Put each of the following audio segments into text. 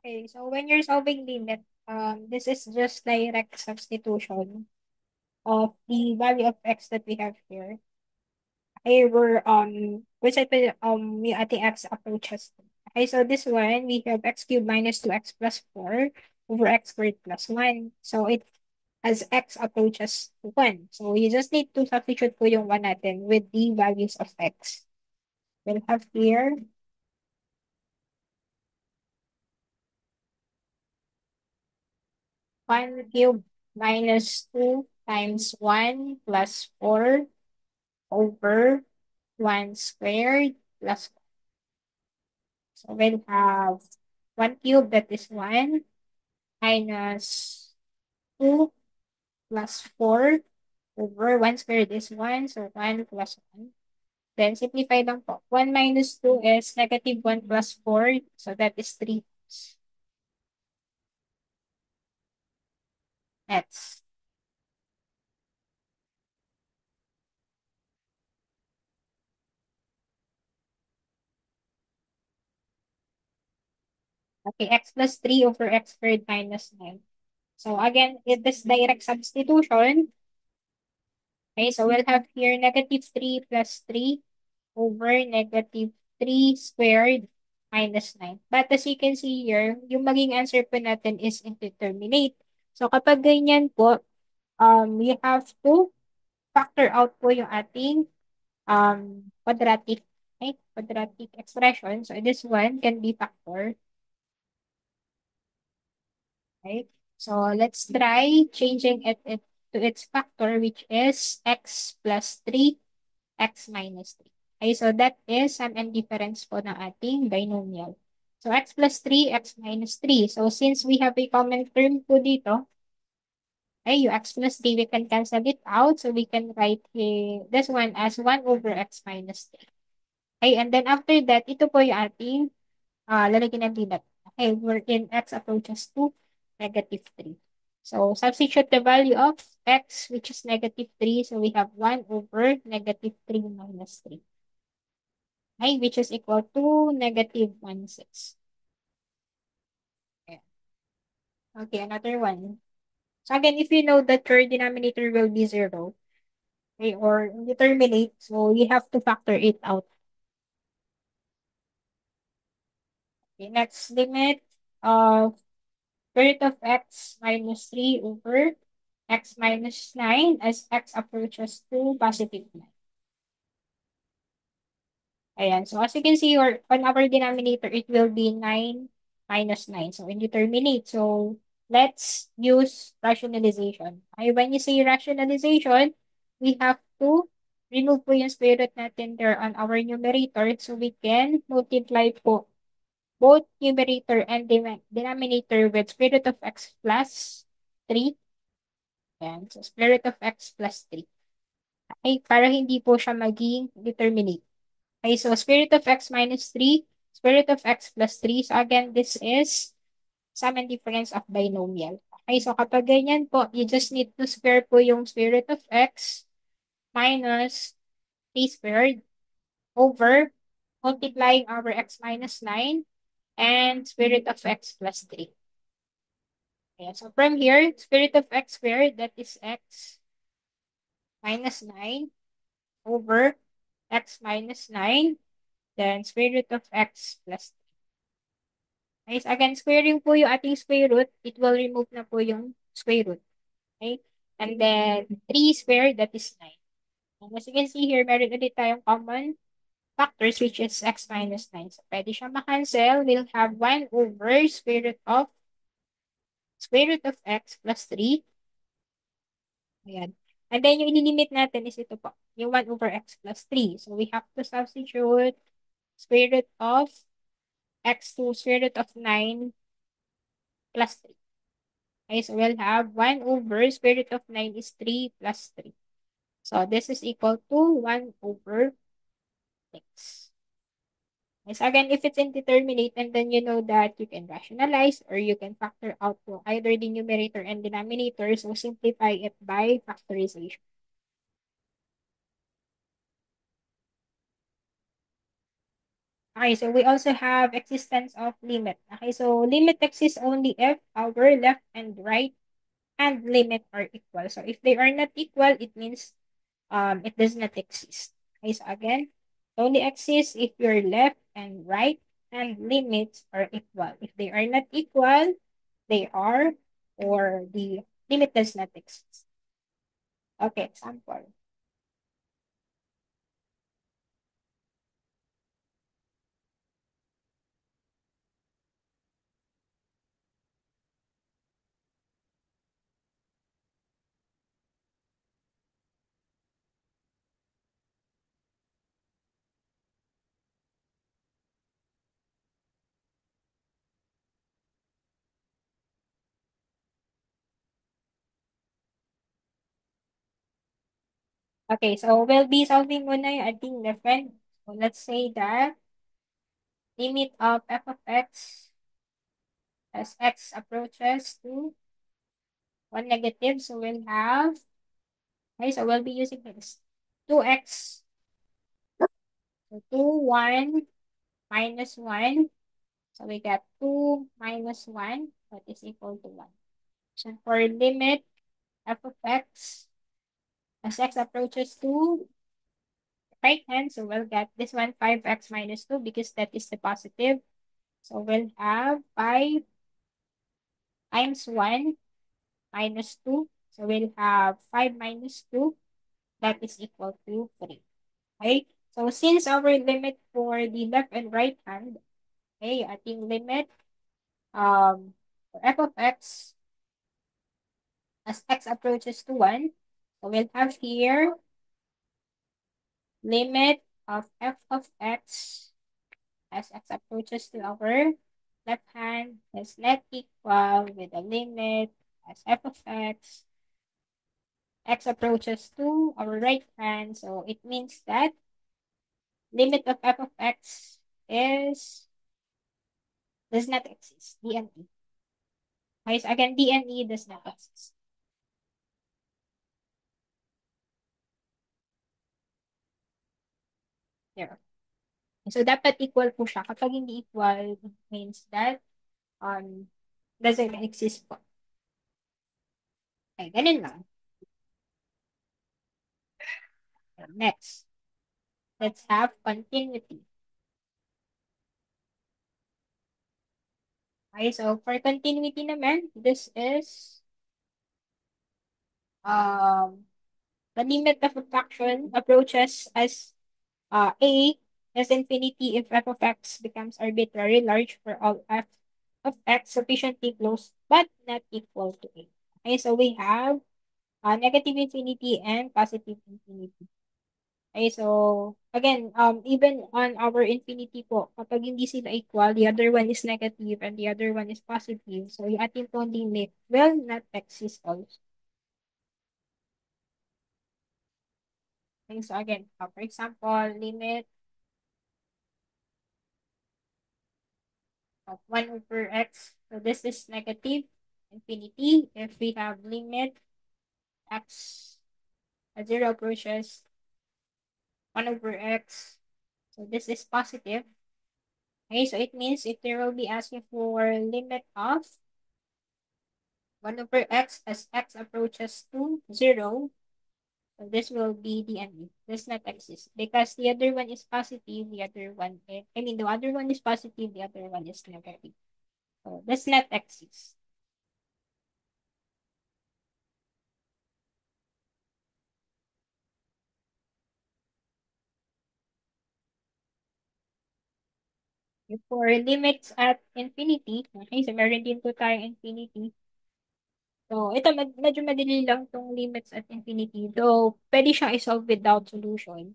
Okay, so when you're solving limit, this is just direct substitution of the value of x that we have here. Okay, which I put yung ating x approaches. Okay, so this one we have x cubed minus 2x plus 4 over x squared plus 1. So it as x approaches to 1. So you just need to substitute po yung 1 natin with the values of x. We'll have here 1 cubed minus 2 times 1 plus 4 over 1 squared plus 1. So we'll have 1 cubed, that is 1, minus 2 plus 4 over 1 squared is 1, so 1 plus 1. Then simplify lang po. 1 minus 2 is negative 1 plus 4, so that is 3 x. Okay, x plus 3 over x squared minus 9. So again, it is direct substitution. Okay, so we'll have here negative 3 plus 3 over negative 3 squared minus 9. But as you can see here, yung maging answer po natin is indeterminate. So kapag ganyan po, you have to factor out po yung ating quadratic, okay, quadratic expression. So this one can be factor. Okay. So let's try changing it to its factor, which is x plus 3, x minus 3. Okay, so that is sum and difference po ng ating binomial. So x plus 3, x minus 3. So since we have a common term po dito, okay, yung x plus 3, we can cancel it out. So we can write this one as 1 over x minus 3. Okay, and then after that, ito po yung ating lalagyan natin that. Okay, we're in x approaches to negative 3. So, substitute the value of x, which is negative 3. So, we have 1 over negative 3 minus 3. Okay, which is equal to negative 1, 6. Okay, okay, another one. So, again, if you know that your denominator will be 0, okay, or determinate, so you have to factor it out. Okay, next limit of square root of x minus 3 over x minus 9 as x approaches to positive 9. Ayan. So, as you can see, on our denominator, it will be 9 minus 9. So, indeterminate. So, let's use rationalization. Okay, when you say rationalization, we have to remove po yung square root natin there on our numerator. So, we can multiply po both numerator and denominator with square root of x plus 3. Ayan. So, square root of x plus 3. Okay, para hindi po siya maging determinate. Okay, so square root of x minus 3, square root of x plus 3. So again, this is sum and difference of binomial. Okay, so kapag ganyan po, you just need to square po yung square root of x minus 3 squared over multiplying our x minus 9 and square root of x plus 3. Okay, so from here, square root of x squared, that is x minus 9 over x minus 9, then square root of x plus 3. Okay, so again, squaring po yung ating square root, it will remove na po yung square root. Okay? And then, 3 squared, that is 9. And as you can see here, meron ulit tayong common factors, which is x minus 9. So, pwede siya makancel. We'll have 1 over square root of x plus 3. Ayan. And then, yung ililimit natin is ito po, yung 1 over x plus 3. So, we have to substitute square root of x to square root of 9 plus 3. Okay, so we'll have 1 over square root of 9 is 3 plus 3. So, this is equal to 1 over 6. Okay, so again, if it's indeterminate and then you know that you can rationalize or you can factor out to either the numerator and denominator, so simplify it by factorization. Okay, so we also have existence of limit. Okay, so limit exists only if our left and right and limit are equal. So if they are not equal, it means it does not exist. Okay, so again, it only exists if your left and right and limits are equal. If they are not equal, they are, or the limit does not exist. Okay, example. Okay, so we'll be solving muna yung ating different. So let's say that limit of f of x as x approaches to 1 negative. So we'll have, okay, so we'll be using this 2x, so 2, 1, minus 1. So we got 2 minus 1, that is equal to 1. So for limit f of x as x approaches to right hand, so we'll get this one 5x minus 2 because that is the positive. So we'll have 5 times 1 minus 2. So we'll have 5 minus 2, that is equal to 3. Okay? So since our limit for the left and right hand, okay, ating limit for f of x as x approaches to 1, so we'll have here limit of f of x as x approaches to our left hand is not equal with the limit as f of x approaches to our right hand. So it means that limit of f of x is does not exist. DNE. Guys, again, DNE does not exist. There. So dapat equal po siya. Kapag hindi equal, it means that doesn't exist po. Okay, ganun lang. Okay, next, let's have continuity. Okay, so for continuity naman, this is um the limit of a function approaches as a is infinity if f of x becomes arbitrarily large for all f of x sufficiently close but not equal to a. Okay, so we have negative infinity and positive infinity. Okay, so again, even on our infinity po, kapag hindi sila equal, the other one is negative and the other one is positive. So yung ating pong limit will not exist also. Okay, so again, for example, limit of 1 over x. So this is negative infinity. If we have limit x at 0 approaches 1 over x. So this is positive. Okay, so it means if they will be asking for limit of 1 over x as x approaches to 0, so this will be the end. Does not exist because the other one is positive, the other one is, I mean the other one is positive, the other one is negative. So does not exist. For limits at infinity, okay, so meron din po tayong infinity. So, ito, medyo madali lang tong limits at infinity. Though, pwede siyang isolve without solution.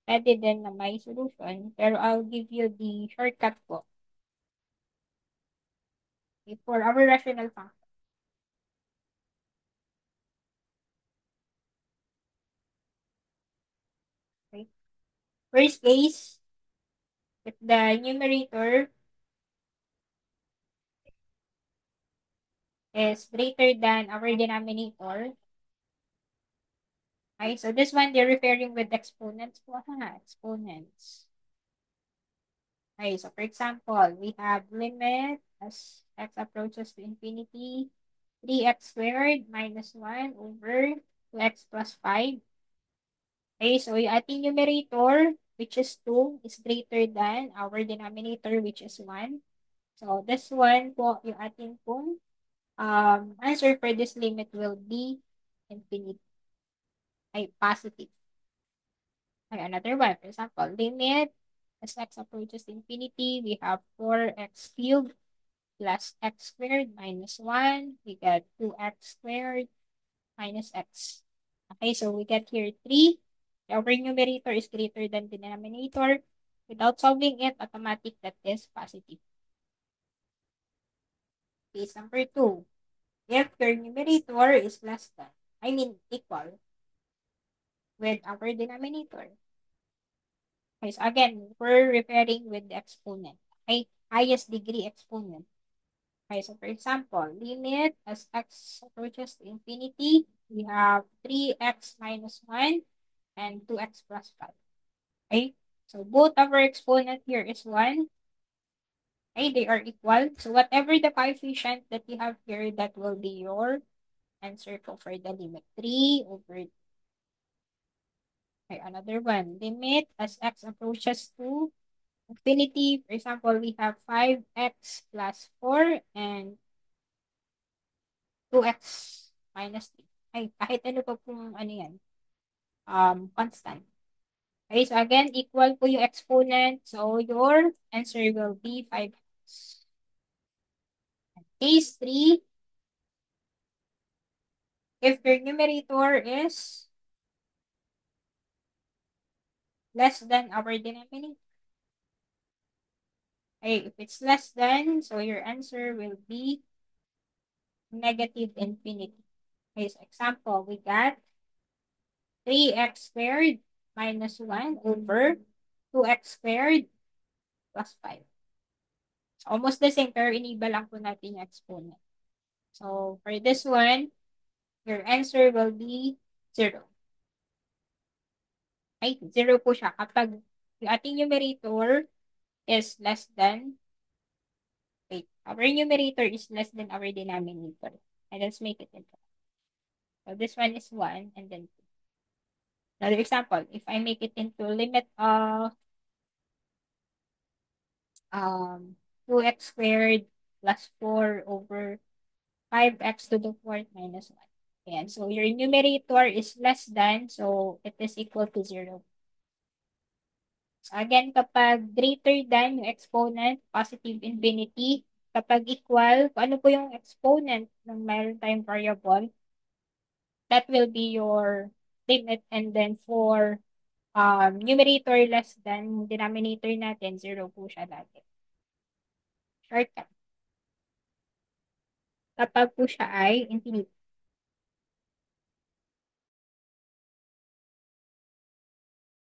Pwede din na may solution. Pero I'll give you the shortcut po. Okay, for our rational function. Okay. First case, if the numerator is greater than our denominator, okay, so this one, they're referring with exponents po. Ha, exponents. Okay, so for example, we have limit as x approaches to infinity, 3x squared minus 1 over 2x plus 5. Okay, so yung ating numerator, which is 2, is greater than our denominator, which is 1. So this one po, yung ating pong answer for this limit will be infinity, ay positive. Okay, another one, for example, limit as x approaches to infinity, we have 4x cubed plus x squared minus 1. We get 2x squared minus x. Okay, so we get here 3. Our numerator is greater than the denominator. Without solving it, automatic that is positive. Case number 2. If your numerator is less than, equal with our denominator. Okay, so again, we're referring with the exponent. Okay, highest degree exponent. Okay, so for example, limit as x approaches to infinity, we have 3x minus 1 and 2x plus 5. Okay, so both of our exponent here is 1. Okay, they are equal. So whatever the coefficient that you have here, that will be your answer for the limit. 3 over. Okay, another one. Limit as x approaches to infinity. For example, we have 5x plus 4 and 2x minus 3. Ay, kahit ano pa pong ano yan, constant. Okay, so again, equal po yung exponent. So your answer will be 5x. Case 3, if your numerator is less than our denominator. Okay, if it's less than, so your answer will be negative infinity. Okay, so example, we got 3x squared minus 1 over 2x squared plus 5. So almost the same, pero iniba lang po natin yung exponent. So for this one, your answer will be 0. Ay, 0 po siya kapag yung ating numerator is less than, wait, our numerator is less than our denominator. And let's make it into. So this one is 1 and then 2. Another example, if I make it into limit of 2x squared plus 4 over 5x to the fourth minus 1. Ayan. So your numerator is less than, so it is equal to 0. So again, kapag greater than yung exponent, positive infinity. Kapag equal, kung ano po yung exponent ng mayroon tayong variable, that will be your limit. And then for numerator less than denominator natin, 0 po siya dati. Shortcut. Kapag po siya ay infinity.